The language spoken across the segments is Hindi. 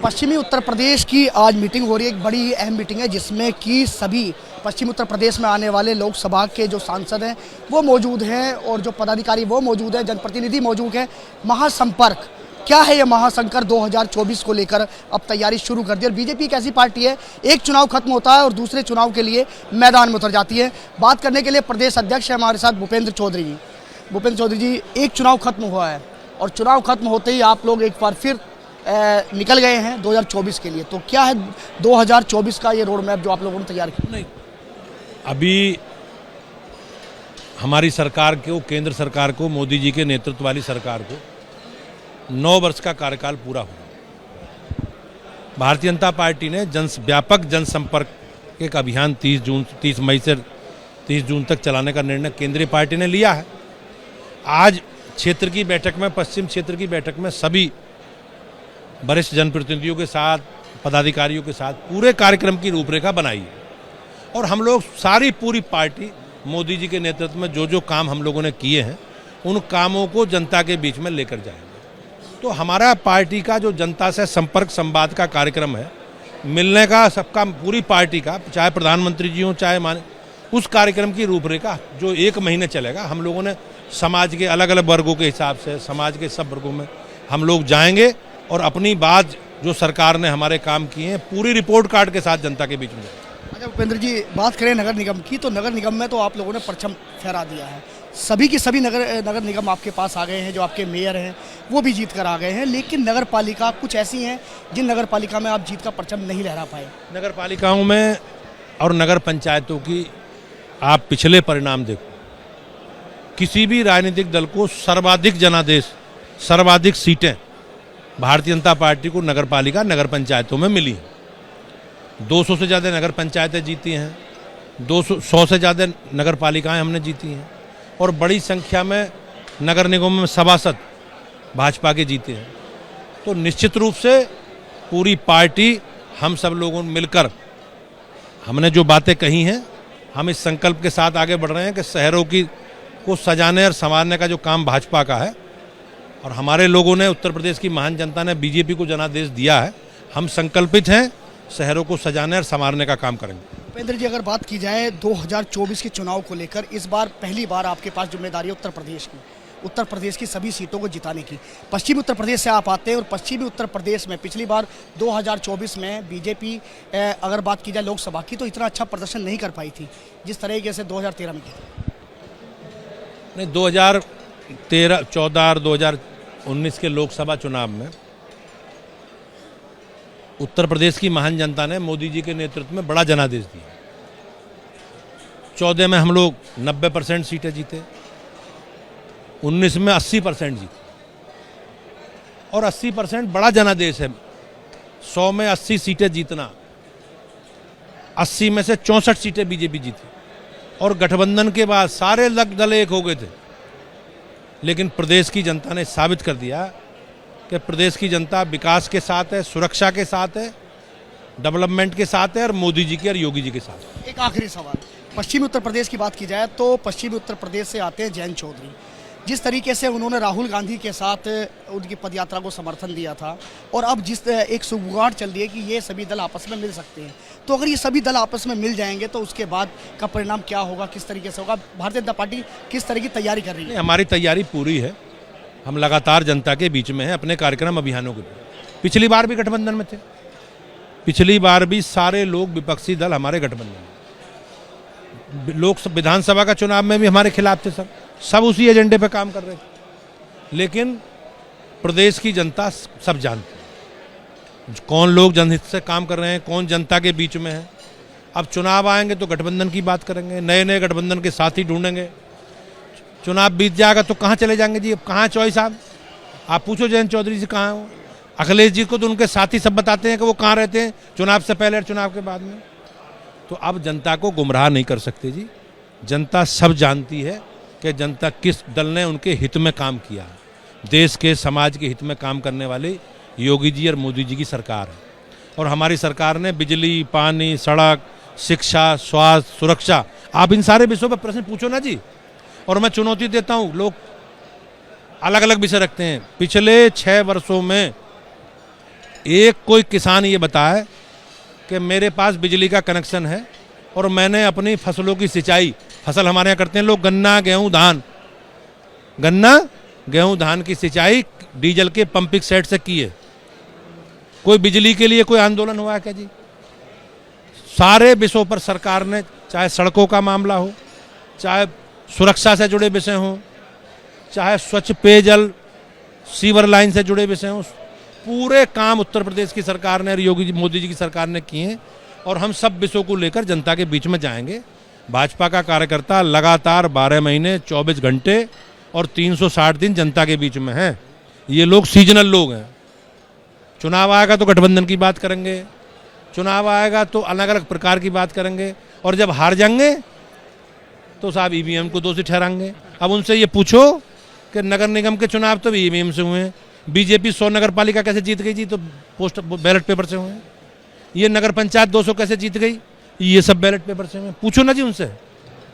पश्चिमी उत्तर प्रदेश की आज मीटिंग हो रही है, एक बड़ी अहम मीटिंग है जिसमें कि सभी पश्चिम उत्तर प्रदेश में आने वाले लोकसभा के जो सांसद हैं वो मौजूद हैं और जो पदाधिकारी वो मौजूद हैं, जनप्रतिनिधि मौजूद हैं। महासंपर्क क्या है, ये महासंकट 2024 को लेकर अब तैयारी शुरू कर दी। और बीजेपी एक ऐसी पार्टी है, एक चुनाव खत्म होता है और दूसरे चुनाव के लिए मैदान में उतर जाती है। बात करने के लिए प्रदेश अध्यक्ष है हमारे साथ भूपेंद्र चौधरी जी। भूपेंद्र चौधरी जी, एक चुनाव खत्म हुआ है और चुनाव खत्म होते ही आप लोग एक बार फिर निकल गए हैं 2024 के लिए, तो क्या है 2024 का ये रोड मैप जो आप लोगों ने तैयार किया? नहीं, अभी हमारी सरकार को, केंद्र सरकार को, मोदी जी के नेतृत्व वाली सरकार को 9 वर्ष का कार्यकाल पूरा हुआ। भारतीय जनता पार्टी ने व्यापक जनसंपर्क एक अभियान 30 मई से 30 जून तक चलाने का निर्णय केंद्रीय पार्टी ने लिया है। आज क्षेत्र की बैठक में, पश्चिम क्षेत्र की बैठक में सभी वरिष्ठ जनप्रतिनिधियों के साथ, पदाधिकारियों के साथ पूरे कार्यक्रम की रूपरेखा बनाई है और हम लोग सारी पूरी पार्टी मोदी जी के नेतृत्व में जो जो काम हम लोगों ने किए हैं उन कामों को जनता के बीच में लेकर जाएंगे। तो हमारा पार्टी का जो जनता से संपर्क संवाद का कार्यक्रम है, मिलने का सबका, पूरी पार्टी का, चाहे प्रधानमंत्री जी हों चाहे उस कार्यक्रम की रूपरेखा जो 1 महीने चलेगा, हम लोगों ने समाज के अलग अलग वर्गों के हिसाब से, समाज के सब वर्गों में हम लोग जाएंगे और अपनी बात जो सरकार ने हमारे काम किए हैं पूरी रिपोर्ट कार्ड के साथ जनता के बीच में जाएंगे। अच्छा भूपेंद्र जी, बात करें नगर निगम की, तो नगर निगम में तो आप लोगों ने परचम फहरा दिया है। सभी की सभी नगर निगम आपके पास आ गए हैं, जो आपके मेयर हैं वो भी जीत कर आ गए हैं, लेकिन नगर पालिका कुछ ऐसी हैं जिन नगर पालिका में आप जीत का परचम नहीं लहरा पाए। नगर पालिकाओं में और नगर पंचायतों की आप पिछले परिणाम देखो, किसी भी राजनीतिक दल को सर्वाधिक जनादेश, सर्वाधिक सीटें भारतीय जनता पार्टी को नगर पालिका, नगर पंचायतों में मिली हैं। 200 से ज़्यादा नगर पंचायतें जीती हैं, 100 से ज़्यादा नगर पालिकाएँ हमने जीती हैं और बड़ी संख्या में नगर निगमों में सभासद भाजपा के जीते हैं। तो निश्चित रूप से पूरी पार्टी, हम सब लोगों ने मिलकर हमने जो बातें कही हैं, हम इस संकल्प के साथ आगे बढ़ रहे हैं कि शहरों को सजाने और संवारने का जो काम भाजपा का है और हमारे लोगों ने, उत्तर प्रदेश की महान जनता ने बीजेपी को जनादेश दिया है, हम संकल्पित हैं शहरों को सजाने और संवारने का काम करेंगे। भूपेंद्र जी, अगर बात की जाए 2024 के चुनाव को लेकर, इस बार पहली बार आपके पास जिम्मेदारी है उत्तर प्रदेश की सभी सीटों को जिताने की। पश्चिमी उत्तर प्रदेश से आप आते हैं और पश्चिमी उत्तर प्रदेश में पिछली बार 2024 में बीजेपी, अगर बात की जाए लोकसभा की, तो इतना अच्छा प्रदर्शन नहीं कर पाई थी जिस तरीके से 2013 में की। नहीं, 2013, 14 और 2019 के लोकसभा चुनाव में उत्तर प्रदेश की महान जनता ने मोदी जी के नेतृत्व में बड़ा जनादेश दिया। 14 में हम लोग 90% सीटें जीते, 19 में 80% जीते और 80% बड़ा जनादेश है। 100 में 80 सीटें जीतना, 80 में से 64 सीटें बीजेपी जीती और गठबंधन के बाद सारे दल एक हो गए थे। लेकिन प्रदेश की जनता ने साबित कर दिया कि प्रदेश की जनता विकास के साथ है, सुरक्षा के साथ है, डेवलपमेंट के साथ है और मोदी जी के और योगी जी के साथ। एक आखिरी सवाल, पश्चिमी उत्तर प्रदेश की बात की जाए तो पश्चिमी उत्तर प्रदेश से आते हैं जयंत चौधरी। जिस तरीके से उन्होंने राहुल गांधी के साथ उनकी पदयात्रा को समर्थन दिया था और अब जिस एक सुगुगाड़ चल रही है कि ये सभी दल आपस में मिल सकते हैं, तो अगर ये सभी दल आपस में मिल जाएंगे तो उसके बाद का परिणाम क्या होगा, किस तरीके से होगा? भारतीय जनता पार्टी किस तरह की तैयारी कर रही है? हमारी तैयारी पूरी है, हम लगातार जनता के बीच में हैं अपने कार्यक्रम अभियानों के। पिछली बार भी गठबंधन में थे, पिछली बार भी सारे लोग, विपक्षी दल हमारे गठबंधन में, विधानसभा का चुनाव में भी हमारे खिलाफ थे, सब उसी एजेंडे पे काम कर रहे थे। लेकिन प्रदेश की जनता सब जानती है कौन लोग जनहित से काम कर रहे हैं, कौन जनता के बीच में है। अब चुनाव आएंगे तो गठबंधन की बात करेंगे, नए नए गठबंधन के साथी ढूंढेंगे। चुनाव बीत जाएगा तो कहाँ चले जाएंगे जी? अब कहाँ चॉइस? आप पूछो जयंत चौधरी जी कहाँ हो, अखिलेश जी को तो उनके साथी सब बताते हैं कि वो कहाँ रहते हैं चुनाव से पहले और चुनाव के बाद में। तो अब जनता को गुमराह नहीं कर सकते जी, जनता सब जानती है कि जनता किस दल ने उनके हित में काम किया है। देश के, समाज के हित में काम करने वाले योगी जी और मोदी जी की सरकार है और हमारी सरकार ने बिजली, पानी, सड़क, शिक्षा, स्वास्थ्य, सुरक्षा, आप इन सारे विषयों पर प्रश्न पूछो ना जी। और मैं चुनौती देता हूँ, लोग अलग अलग विषय रखते हैं। पिछले 6 वर्षों में एक कोई किसान ये बताए कि मेरे पास बिजली का कनेक्शन है और मैंने अपनी फसलों की सिंचाई, फसल हमारे यहाँ करते हैं लोग गन्ना गेहूं धान की सिंचाई डीजल के पंपिंग सेट से की है। कोई बिजली के लिए कोई आंदोलन हुआ है क्या जी? सारे विषयों पर सरकार ने, चाहे सड़कों का मामला हो, चाहे सुरक्षा से जुड़े विषय हों, चाहे स्वच्छ पेयजल सीवर लाइन से जुड़े विषय हों, पूरे काम उत्तर प्रदेश की सरकार ने और योगी मोदी जी की सरकार ने किए हैं। और हम सब विषयों को लेकर जनता के बीच में जाएंगे। भाजपा का कार्यकर्ता लगातार 12 महीने 24 घंटे और 360 दिन जनता के बीच में है। ये लोग सीजनल लोग हैं। चुनाव आएगा तो गठबंधन की बात करेंगे, चुनाव आएगा तो अलग अलग प्रकार की बात करेंगे, और जब हार जाएंगे तो साहब ईवीएम को दोषी ठहराएंगे। अब उनसे ये पूछो कि नगर निगम के चुनाव तो ईवीएम से हुए हैं, बीजेपी 100 नगर पालिका कैसे जीत गई जी? तो पोस्ट बैलेट पेपर से हुए हैं। ये नगर पंचायत 200 कैसे जीत गई? ये सब बैलेट पेपर से हुए। पूछो ना जी उनसे।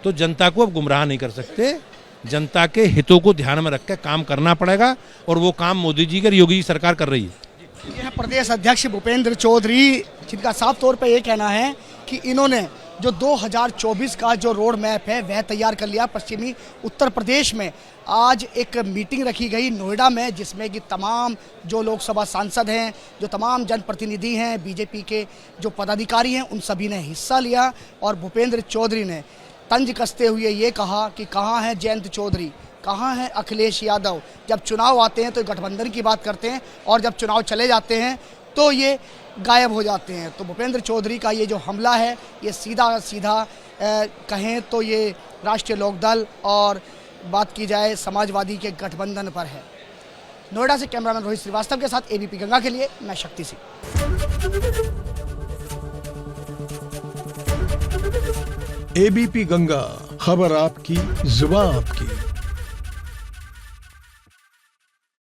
तो जनता को अब गुमराह नहीं कर सकते, जनता के हितों को ध्यान में रख के काम करना पड़ेगा, और वो काम मोदी जी और योगी जी सरकार कर रही है। ये है प्रदेश अध्यक्ष भूपेंद्र चौधरी, जिनका साफ तौर पे ये कहना है कि इन्होंने जो 2024 का जो रोड मैप है वह तैयार कर लिया। पश्चिमी उत्तर प्रदेश में आज एक मीटिंग रखी गई नोएडा में, जिसमें कि तमाम जो लोकसभा सांसद हैं, जो तमाम जनप्रतिनिधि हैं, बीजेपी के जो पदाधिकारी हैं, उन सभी ने हिस्सा लिया। और भूपेंद्र चौधरी ने तंज कसते हुए ये कहा कि कहाँ है जयंत चौधरी, कहाँ है अखिलेश यादव? जब चुनाव आते हैं तो गठबंधन की बात करते हैं, और जब चुनाव चले जाते हैं तो ये गायब हो जाते हैं। तो भूपेंद्र चौधरी का ये जो हमला है, ये सीधा कहें तो ये राष्ट्रीय लोकदल और बात की जाए समाजवादी के गठबंधन पर है। नोएडा से कैमरामैन रोहित श्रीवास्तव के साथ एबीपी गंगा के लिए मैं शक्ति सिंह। एबीपी गंगा, खबर आपकी, जुबान आपकी।